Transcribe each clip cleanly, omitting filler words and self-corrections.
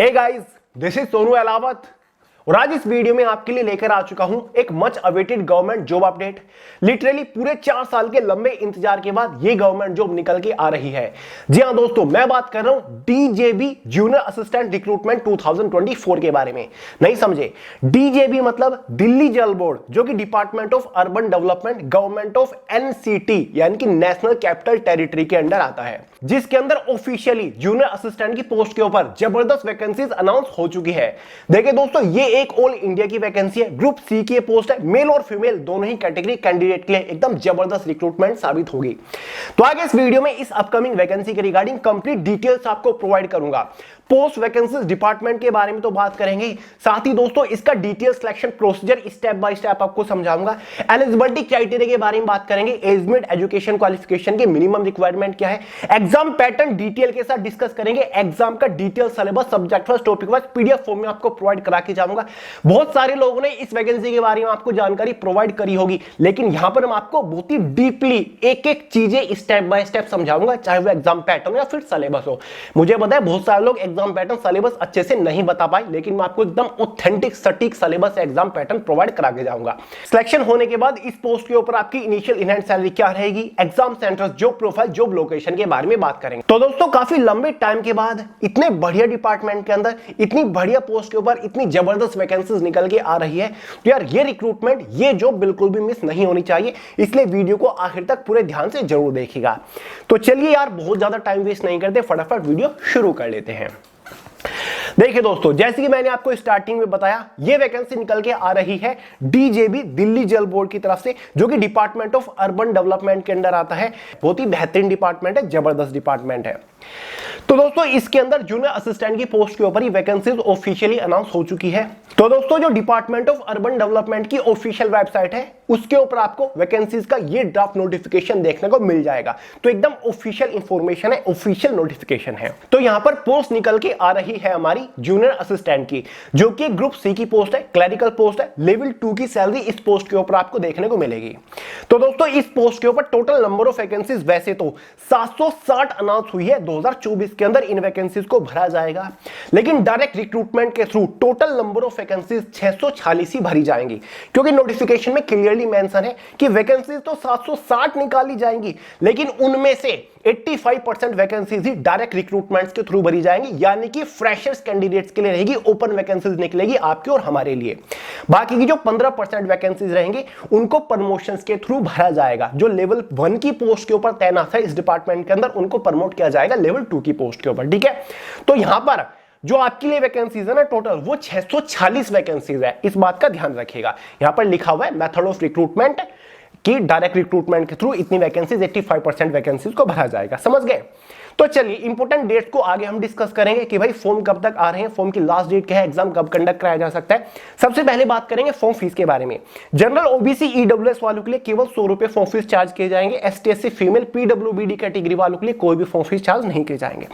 Hey guys, this is Sonu Alawat और आज इस वीडियो में आपके लिए लेकर आ चुका हूं एक much awaited government job update. Literally पूरे 4 साल के लंबे इंतजार के बाद ये गवर्नमेंट जॉब निकल के आ रही है। जी हां दोस्तों, मैं बात कर रहा हूं डीजेबी जूनियर असिस्टेंट रिक्रूटमेंट 2024 के बारे में। नहीं समझे? डीजेबी मतलब दिल्ली जल बोर्ड, जो कि department of urban development government of NCT यानी कि नेशनल कैपिटल टेरिटरी के अंडर आता है, जिसके अंदर ऑफिशियली जूनियर असिस्टेंट की पोस्ट के ऊपर जबरदस्त वैकेंसीज अनाउंस हो चुकी है। देखिए दोस्तों, ये एक ऑल इंडिया की वैकेंसी है, ग्रुप सी की पोस्ट है, मेल और फीमेल दोनों ही कैटेगरी कैंडिडेट के लिए एकदम जबरदस्त रिक्रूटमेंट साबित होगी। तो आगे इस वीडियो में इस अपकमिंग वैकेंसी के रिगार्डिंग कंप्लीट डिटेल्स आपको प्रोवाइड करूंगा। पोस्ट वैकेंसीज डिपार्टमेंट के बारे में तो बात करेंगे, साथ ही दोस्तों इसका detail selection procedure step by step आपको समझाऊंगा। एलिजिबिलिटी क्राइटेरिया के बारे में बात करेंगे, एज लिमिट, एजुकेशन क्वालिफिकेशन के मिनिमम रिक्वायरमेंट क्या है, एग्जाम पैटर्न डिटेल के साथ डिस्कस करेंगे, एग्जाम का detail syllabus subject wise topic wise PDF form में आपको प्रोवाइड करा के जाऊंगा। बहुत सारे लोगों ने इस वैकेंसी के बारे में आपको जानकारी प्रोवाइड करी होगी, लेकिन यहां पर मैं आपको बहुत ही डीपली एक एक चीजें स्टेप बाय स्टेप समझाऊंगा, चाहे वो एग्जाम पैटर्न या फिर सिलेबस हो। मुझे पता है बहुत सारे लोग एग्जाम पैटर्न सिलेबस अच्छे से नहीं बता पाए, लेकिन मैं आपको एकदम ऑथेंटिक सटीक सिलेबस एग्जाम पैटर्न प्रोवाइड करा के जाऊंगा। सिलेक्शन होने के बाद इस पोस्ट के ऊपर आपकी इनिशियल इन हैंड सैलरी क्या रहेगी, exam centres, job profile, job location के बारे में बात करेंगे। तो दोस्तों काफी लंबे टाइम के बाद इतने बढ़िया डिपार्टमेंट के अंदर इतनी बढ़िया पोस्ट के ऊपर इतनी जबरदस्त वैकेंसीज निकल के आ रही है, तो यार ये रिक्रूटमेंट, ये जॉब बिल्कुल भी मिस नहीं होनी चाहिए, इसलिए वीडियो को आखिर तक पूरे ध्यान से जरूर देखिएगा। तो चलिए यार बहुत ज्यादा टाइम वेस्ट नहीं करते, फटाफट वीडियो शुरू कर लेते हैं। देखिए दोस्तों, जैसे कि मैंने आपको स्टार्टिंग में बताया, यह वैकेंसी निकल के आ रही है डीजेबी दिल्ली जल बोर्ड की तरफ से, जो कि डिपार्टमेंट ऑफ अर्बन डेवलपमेंट के अंदर आता है। बहुत ही बेहतरीन डिपार्टमेंट है, जबरदस्त डिपार्टमेंट है। तो दोस्तों इसके अंदर जूनियर असिस्टेंट की पोस्ट के ऊपर ही वैकेंसीज ऑफिशियली अनाउंस हो चुकी है। तो दोस्तों जो डिपार्टमेंट ऑफ अर्बन डेवलपमेंट की ऑफिशियल वेबसाइट है, उसके ऊपर आपको वैकेंसीज का ये ड्राफ्ट नोटिफिकेशन देखने को मिल जाएगा। तो एकदम ऑफिशियल इंफॉर्मेशन है, ऑफिशियल नोटिफिकेशन है। तो यहां पर पोस्ट निकल के आ रही है हमारी जूनियर असिस्टेंट की, जो कि ग्रुप सी की पोस्ट है, क्लरिकल पोस्ट है। लेवल 2 की सैलरी इस पोस्ट के ऊपर आपको देखने को मिलेगी। तो दोस्तों इस पोस्ट के ऊपर टोटल नंबर ऑफ वैकेंसीज वैसे तो 760 अनाउंस हुई है 2024 के अंदर, इन वैकेंसीज को भरा जाएगा, लेकिन डायरेक्ट रिक्रूटमेंट के through total number of vacancies 646 ही भरी जाएंगी, क्योंकि नोटिफिकेशन में क्लियरली मेंशन है कि वैकेंसीज तो 760 निकाली जाएंगी, लेकिन उनमें से 85% वैकेंसीज ही डायरेक्ट रिक्रूटमेंट्स के थ्रू भरी जाएंगी, यानी कि फ्रेशर्स कैंडिडेट्स के लिए रहेगी, ओपन वैकेंसीज निकलेगी आपके और हमारे लिए। बाकी की जो 15% वैकेंसीज रहेंगी उनको प्रमोशंस के थ्रू भरा जाएगा। जो लेवल 1 की पोस्ट के ऊपर तैनात है इस डिपार्टमेंट के अंदर, उनको प्रमोट किया जाएगा लेवल 2 की पोस्ट के ऊपर। ठीक है, तो यहां पर जो आपके लिए वैकेंसीज है ना टोटल, वो 640 वैकेंसीज है। इस बात का ध्यान रखिएगा। यहां पर लिखा हुआ है मेथड ऑफ रिक्रूटमेंट कि डायरेक्ट रिक्रूटमेंट के थ्रू इतनी वैकेंसीज 85% वैकेंसीज को भरा जाएगा। समझ गए? तो चलिए इंपोर्टेंट डेट्स को आगे हम डिस्कस करेंगे कि भाई फॉर्म कब तक आ रहे हैं, फॉर्म की लास्ट डेट क्या है, एग्जाम कब कंडक्ट कराया जा सकता है। सबसे पहले बात करेंगे फॉर्म फीस के बारे में। जनरल ओबीसी ईडब्ल्यूएस वालों के लिए केवल 100 रुपए फॉर्म फीस चार्ज किए जाएंगे। ST SC female PWBD category वालों के लिए कोई भी फॉर्म फीस चार्ज नहीं किए जाएंगे।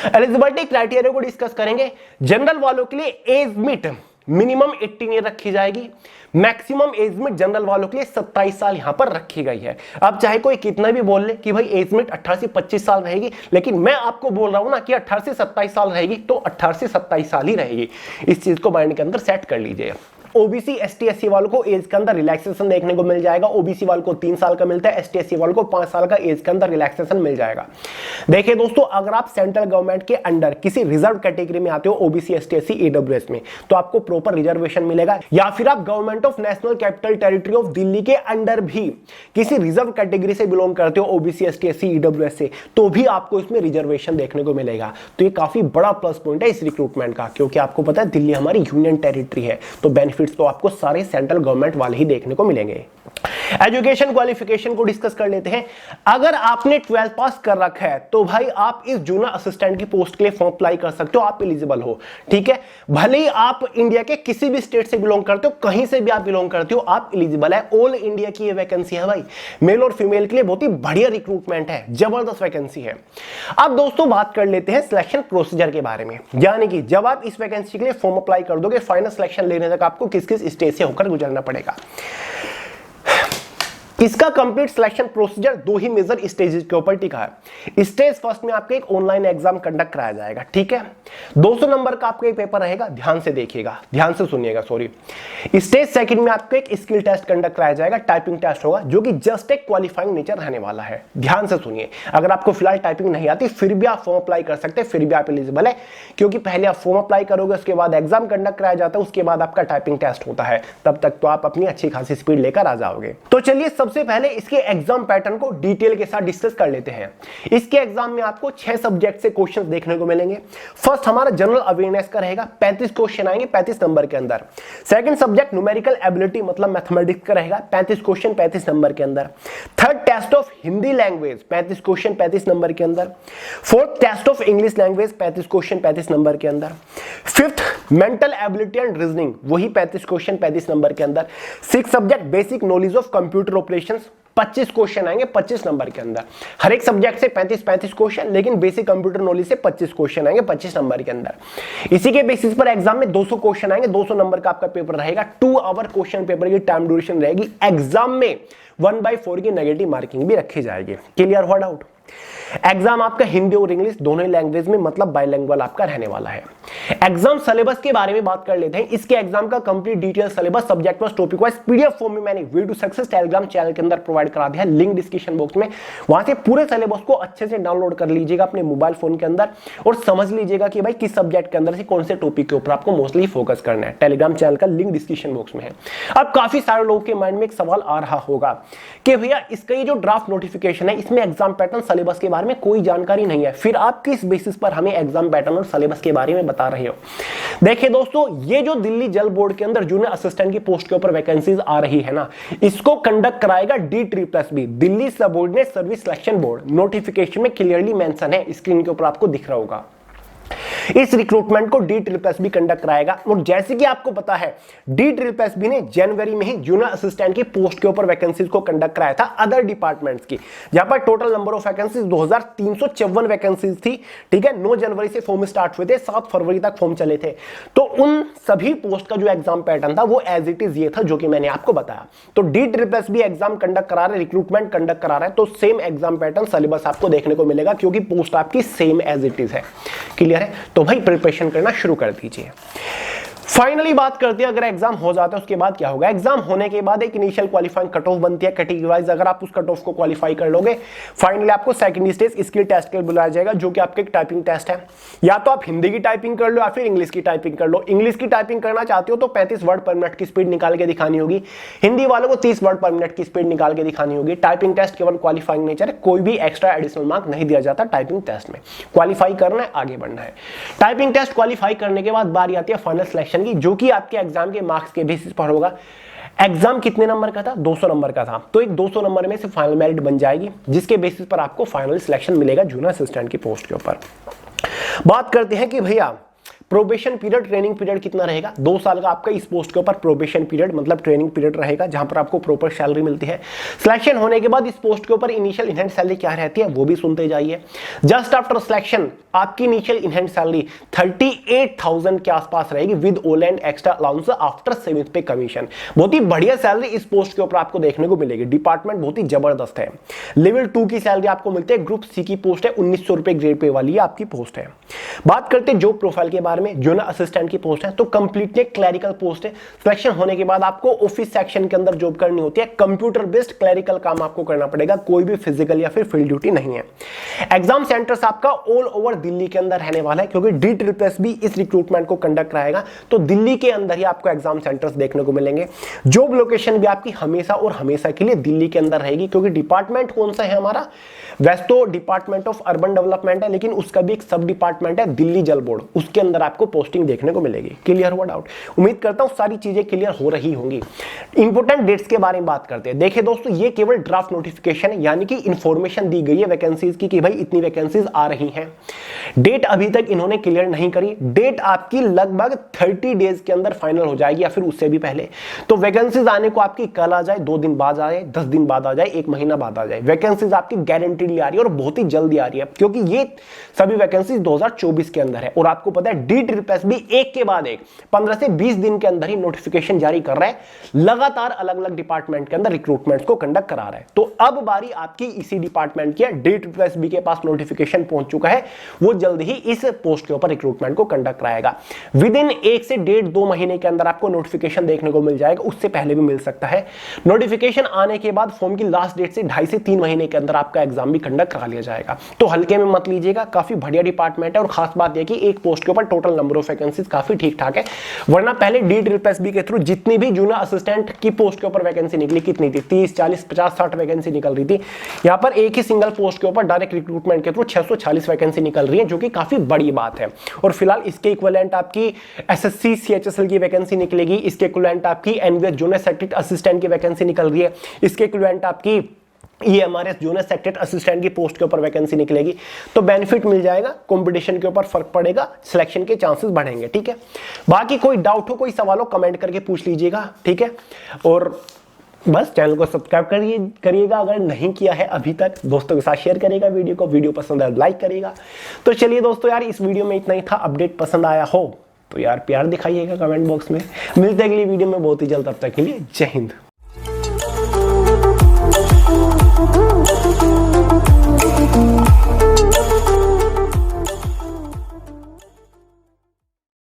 एलिजिबिलिटी क्राइटेरिया को डिस्कस करेंगे। जनरल वालों के लिए एज लिमिट मिनिमम 18 ईयर रखी जाएगी, मैक्सिमम एज लिमिट जनरल वालों के लिए 27 साल यहां पर रखी गई है। अब चाहे कोई कितना भी बोल ले कि भाई एज लिमिट 18 से 25 साल रहेगी, लेकिन मैं आपको बोल रहा हूं ना कि 18 से 27 साल रहेगी, तो 18 से 27 साल ही रहेगी। इस चीज को माइंड के अंदर सेट कर लीजिए। ओबीसी एसटी एससी वालों को एज के अंदर रिलैक्सेशन देखने को मिल जाएगा। ओबीसी वालों को 3 साल का मिलता है, एसटी एससी वालों को 5 साल का एज के अंदर रिलैक्सेशन मिल जाएगा। देखिए दोस्तों, अगर आप सेंट्रल गवर्नमेंट के अंडर किसी रिजर्व कैटेगरी में आते हो, ओबीसी एसटी एससी ईडब्ल्यूएस में, तो आपको प्रॉपर रिजर्वेशन मिलेगा। या फिर आप government of national capital territory of Delhi के अंडर भी किसी रिजर्व कैटेगरी से बिलोंग करते हो, ओबीसी एसटी एससी ईडब्ल्यूएस से, तो भी आपको इसमें रिजर्वेशन देखने को मिलेगा। तो ये काफी बड़ा प्लस पॉइंट है इस रिक्रूटमेंट का, क्योंकि आपको पता है दिल्ली हमारी यूनियन टेरिटरी है, तो बेनिफिट्स तो आपको सारे सेंट्रल गवर्नमेंट वाले ही देखने को मिलेंगे। एजुकेशन क्वालिफिकेशन को डिस्कस कर लेते हैं। अगर आपने 12th पास कर रखा है तो भाई आप इस जूनियर असिस्टेंट की पोस्ट के लिए फॉर्म अप्लाई कर सकते हो, आप एलिजिबल हो। ठीक है, भले ही आप इंडिया के किसी भी स्टेट से बिलोंग करते हो, कहीं से भी आप बिलोंग करते हो, आप एलिजिबल है। ऑल इंडिया की ये वैकेंसी है भाई, मेल और फीमेल के लिए बहुत ही बढ़िया रिक्रूटमेंट है, जबरदस्त वैकेंसी है। अब दोस्तों बात कर लेते हैं सिलेक्शन प्रोसीजर के बारे में, यानी कि जब आप इस वैकेंसी के लिए फॉर्म अप्लाई कर दोगे, फाइनल सिलेक्शन लेने तक आपको किस किस स्टेज से होकर गुजरना पड़ेगा। इसका कंप्लीट सिलेक्शन प्रोसीजर दो ही मेजर स्टेजेस के ऊपर टिका है। स्टेज फर्स्ट में आपका एक ऑनलाइन एग्जाम कंडक्ट कराया जाएगा, ठीक है। 200 नंबर का आपका एक पेपर रहेगा, ध्यान से देखिएगा, ध्यान से सुनिएगा, सॉरी। स्टेज सेकंड में आपको एक स्किल टेस्ट कंडक्ट कराया जाएगा, टाइपिंग टेस्ट होगा, जो कि जस्ट एक क्वालिफाइंग नेचर रहने वाला है। ध्यान से सुनिए, अगर आपको फिलहाल टाइपिंग नहीं आती फिर भी आप फॉर्म अप्लाई कर सकते हैं, फिर भी आप एलिजिबल है, क्योंकि पहले आप फॉर्म अप्लाई करोगे, उसके बाद एग्जाम कंडक्ट कराया जाता है, उसके बाद आपका टाइपिंग टेस्ट होता है, तब तक तो आप अपनी अच्छी खासी स्पीड लेकर आ जाओगे। तो चलिए सबसे पहले इसके एग्जाम पैटर्न को डिटेल के साथ डिस्कस कर लेते हैं। इसके एग्जाम में आपको 6 सब्जेक्ट से क्वेश्चंस देखने को मिलेंगे। फर्स्ट हमारा जनरल अवेयरनेस का रहेगा, 35 क्वेश्चन आएंगे 35 नंबर के अंदर। सेकंड सब्जेक्ट न्यूमेरिकल एबिलिटी मतलब मैथमेटिक्स का रहेगा, 35 क्वेश्चन 35 नंबर के अंदर। Third test of Hindi language 35 question 35 number के अंदर। Fourth test of English language 35 question 35 number के अंदर। Fifth mental ability and reasoning, वही 35 क्वेश्चन 35 नंबर के अंदर। Six subject basic knowledge of computer operations, 25 question आएंगे 25 नंबर के अंदर। हर एक सब्जेक्ट से 35-35 क्वेश्चन, लेकिन बेसिक कंप्यूटर नॉलेज से 25 क्वेश्चन आएंगे 25 नंबर के अंदर। इसी के बेसिस पर एग्जाम में 200 क्वेश्चन आएंगे, 200 नंबर का आपका पेपर रहेगा। 2 आवर क्वेश्चन पेपर की टाइम ड्यूरेशन रहेगी। एग्जाम में 1/4 की नेगेटिव मार्किंग भी रखी जाएगी। क्लियर हुआ डाउट? एग्जाम आपका हिंदी और इंग्लिश दोनों ही लैंग्वेज में मतलब बाइलिंगुअल आपका रहने वाला है। एग्जाम सिलेबस के बारे में बात कर लेते हैं। इसके एग्जाम का complete detail syllabus subject wise topic wise PDF form में मैंने वीडियो सक्सेस टेलीग्राम चैनल के अंदर प्रोवाइड करा दिया है, लिंक डिस्क्रिप्शन बॉक्स में। वहां से पूरे सिलेबस को अच्छे से डाउनलोड कर लीजिएगा अपने मोबाइल फोन के अंदर और समझ लीजिएगा कि भाई किस सब्जेक्ट के अंदर से कौन से टॉपिक के ऊपर आपको मोस्टली फोकस करना है। टेलीग्राम चैनल का लिंक डिस्क्रिप्शन बॉक्स में है। अब काफी सारे लोगों के माइंड में एक सवाल आ रहा होगा कि भैया इसका ये जो ड्राफ्ट नोटिफिकेशन है इसमें एग्जाम पैटर्न सिलेबस के बारे में कोई जानकारी नहीं है, फिर आप किस बेसिस पर हमें एग्जाम पैटर्न और सिलेबस के बारे में बता रहे हो? देखिए दोस्तों, ये जो दिल्ली जल बोर्ड के अंदर जूनियर असिस्टेंट की पोस्ट के ऊपर वैकेंसीज आ रही है ना, इसको कंडक्ट कराएगा DSSB, Delhi subordinate service selection board. Notification में क्लियरली मेंशन है, स्क्रीन के ऊपर आपको दिख रहा होगा। इस रिक्रूटमेंट को DSSB कंडक्ट कराएगा। और जैसे कि आपको पता है DSSB ने जनवरी में ही जूनियर असिस्टेंट की पोस्ट के ऊपर वैकेंसीज को कंडक्ट कराया था अदर डिपार्टमेंट्स की, जहां पर total number of vacancies 2354 vacancies थी, ठीक है। 9 जनवरी से फॉर्म स्टार्ट हुए थे, 7 फरवरी तक फॉर्म चले थे। तो उन सभी पोस्ट का जो एग्जाम पैटर्न था वो एज इट इज ये था जो कि मैंने आपको बताया। तो DSSB एग्जाम कंडक्ट करा रहे, रिक्रूटमेंट कंडक्ट करा रहा है, तो सेम एग्जाम पैटर्न सिलेबस आपको देखने को मिलेगा, क्योंकि पोस्ट आपकी सेम एज इट इज है। क्लियर है? तो भाई प्रिपरेशन करना शुरू कर दीजिए। फाइनली बात करते हैं, अगर एग्जाम हो जाता है उसके बाद क्या होगा। एग्जाम होने के बाद एक इनिशियल क्वालिफाइंग कट ऑफ बनती है कैटेगरी वाइज। अगर आप उस कट ऑफ को क्वालिफाई कर लोगे, फाइनली आपको सेकंड स्टेज स्किल टेस्ट के लिए बुलाया जाएगा, जो कि आपका एक टाइपिंग टेस्ट है। या तो आप हिंदी की टाइपिंग कर लो या फिर इंग्लिश की टाइपिंग कर लो। इंग्लिश की टाइपिंग करना चाहते हो तो 35 वर्ड पर मिनट की स्पीड निकाल के दिखानी होगी। हिंदी वालों को 30 वर्ड पर मिनट की स्पीड निकाल के दिखानी होगी। टाइपिंग टेस्ट केवल क्वालिफाइंग नेचर है, कोई भी एक्स्ट्रा एडिशनल मार्क नहीं दिया जाता टाइपिंग टेस्ट में। क्वालिफाई करना है, आगे बढ़ना है। टाइपिंग टेस्ट क्वालिफाई करने के बाद बारी आती है फाइनल सिलेक्शन की, जो कि आपके एग्जाम के मार्क्स के बेसिस पर होगा। एग्जाम कितने नंबर का था? 200 नंबर का था। तो एक 200 नंबर में से फाइनल मेरिट बन जाएगी, जिसके बेसिस पर आपको फाइनल सिलेक्शन मिलेगा जूनियर असिस्टेंट की पोस्ट के ऊपर। बात करते हैं कि भैया प्रोबेशन पीरियड, ट्रेनिंग पीरियड कितना रहेगा। 2 साल का आपका इस पोस्ट के ऊपर प्रोबेशन पीरियड मतलब ट्रेनिंग पीरियड रहेगा, जहां पर आपको प्रॉपर सैलरी मिलती है। सिलेक्शन होने के बाद इस पोस्ट के ऊपर इनिशियल इनहैंड सैलरी क्या रहती है वो भी सुनते जाइए। जस्ट आफ्टर सिलेक्शन आपकी इनिशियल इनहैंड सैलरी 38,000 के आसपास रहेगी with all and extra allowance after 7th पे कमीशन। बहुत ही बढ़िया सैलरी इस पोस्ट के ऊपर आपको देखने को मिलेगी। डिपार्टमेंट बहुत ही जबरदस्त है। लेवल 2 की सैलरी आपको मिलती है। ग्रुप सी की पोस्ट है, 1900 रुपए ग्रेड पे वाली आपकी पोस्ट है। बात करते हैं जॉब प्रोफाइल के बारे में। जूनियर असिस्टेंट की पोस्ट है तो कंप्लीटली क्लरिकल पोस्ट है। सिलेक्शन होने के बाद आपको ऑफिस सेक्शन के अंदर जॉब करनी होती है। कंप्यूटर बेस्ड क्लरिकल काम आपको करना पड़ेगा, कोई भी फिजिकल या फिर फील्ड ड्यूटी नहीं है। एग्जाम सेंटर्स आपका ऑल ओवर दिल्ली के अंदर रहने वाला है, क्योंकि DSSB इस रिक्रूटमेंट को कंडक्ट कराएगा, तो दिल्ली के अंदर ही आपको एग्जाम सेंटर्स देखने को मिलेंगे। जॉब लोकेशन भी आपकी हमेशा और हमेशा के लिए दिल्ली के अंदर रहेगी, क्योंकि डिपार्टमेंट कौन सा है हमारा? वैसे तो डिपार्टमेंट ऑफ अर्बन डेवलपमेंट है, लेकिन उसका भी एक सब डिपार्टमेंट है दिल्ली जल बोर्ड, उसके अंदर आपको पोस्टिंग देखने को मिलेगी। क्लियर हुआ डाउट? उम्मीद करता हूं सारी चीजें क्लियर हो रही होंगी। इंपोर्टेंट डेट्स के बारे में बात करते हैं। देखिए दोस्तों, ये केवल ड्राफ्ट नोटिफिकेशन है, यानी कि इंफॉर्मेशन दी गई है वैकेंसीज की कि भाई इतनी वैकेंसीज आ रही हैं। डेट अभी तक इन्होंने क्लियर नहीं करी। डेट आपकी लगभग 30 डेज के अंदर फाइनल हो जाएगी या फिर उससे भी पहले। तो वैकेंसीज आने को आपकी कल आ जाए, 2 दिन बाद आ जाए, 10 दिन बाद आ जाए, 1 महीना बाद आ जाए, वैकेंसीज आपकी गारंटीडली आ रही है और बहुत ही जल्दी आ रही है, क्योंकि ये सभी वैकेंसीज 2024 के अंदर है। और आपको पता है है DSSB एक के बाद एक 15 से 20 दिन के अंदर ही नोटिफिकेशन जारी कर रहा है, लगातार अलग अलग डिपार्टमेंट के अंदर रिक्रूटमेंट को कंडक्ट करा रहा है। तो अब बारी आपकी इसी डिपार्टमेंट की है, DSSB के पास नोटिफिकेशन पहुंच चुका है, वो जल्द ही इस पोस्ट के ऊपर रिक्रूटमेंट को कंडक्ट कराएगा। विद इन 1 से 1.5-2 महीने के अंदर आपको नोटिफिकेशन देखने को मिल जाएगा, उससे पहले भी मिल सकता है। नोटिफिकेशन आने के बाद फॉर्म की लास्ट डेट से 2.5 से 3 महीने के अंदर आपका एग्जाम भी कंडक्ट करा लिया जाएगा। तो हल्के में मत लीजिएगा, काफी बढ़िया डिपार्टमेंट है। और खास बात यह कि एक पोस्ट के ऊपर टोटल नंबर ऑफ वैकेंसीज काफी ठीक ठाक है, वरना पहले DSSB के थ्रू जितनी भी जूनियर असिस्टेंट की पोस्ट के ऊपर वैकेंसी निकली कितनी थी, 30, 40, 50, 60 वैकेंसी निकल रही थी। यहां पर एक ही सिंगल पोस्ट के ऊपर डायरेक्ट रिक्रूटमेंट के थ्रू 640 वैकेंसी निकल रही है, जो कि काफी बड़ी बात है। और फिलहाल इसके इक्विवेलेंट आपकी SSC CHSL की वैकेंसी निकलेगी, इसके इक्विवेलेंट आपकी NVS जूनियर सेक्रेटरी असिस्टेंट की वैकेंसी निकल रही है, इसके इक्विवेलेंट आपकी EMRS जूनियर सेक्रेटरी असिस्टेंट की पोस्ट के ऊपर वैकेंसी निकलेगी। तो बेनिफिट मिल जाएगा, कंपटीशन के ऊपर फर्क पड़ेगा, सिलेक्शन के चांसेस बढ़ेंगे। ठीक है, बाकी कोई डाउट हो, कोई सवाल हो, कमेंट करके पूछ लीजिएगा। ठीक है, और बस चैनल को सब्सक्राइब करिएगा अगर नहीं किया है अभी तक, दोस्तों के साथ शेयर करिएगा वीडियो को, वीडियो पसंद आए लाइक करिएगा। तो चलिए दोस्तों यार, इस वीडियो में इतना ही था। अपडेट पसंद आया हो तो यार प्यार दिखाइएगा कमेंट बॉक्स में। मिलते हैं अगली वीडियो में बहुत ही जल्द, तब तक के लिए जय हिंद।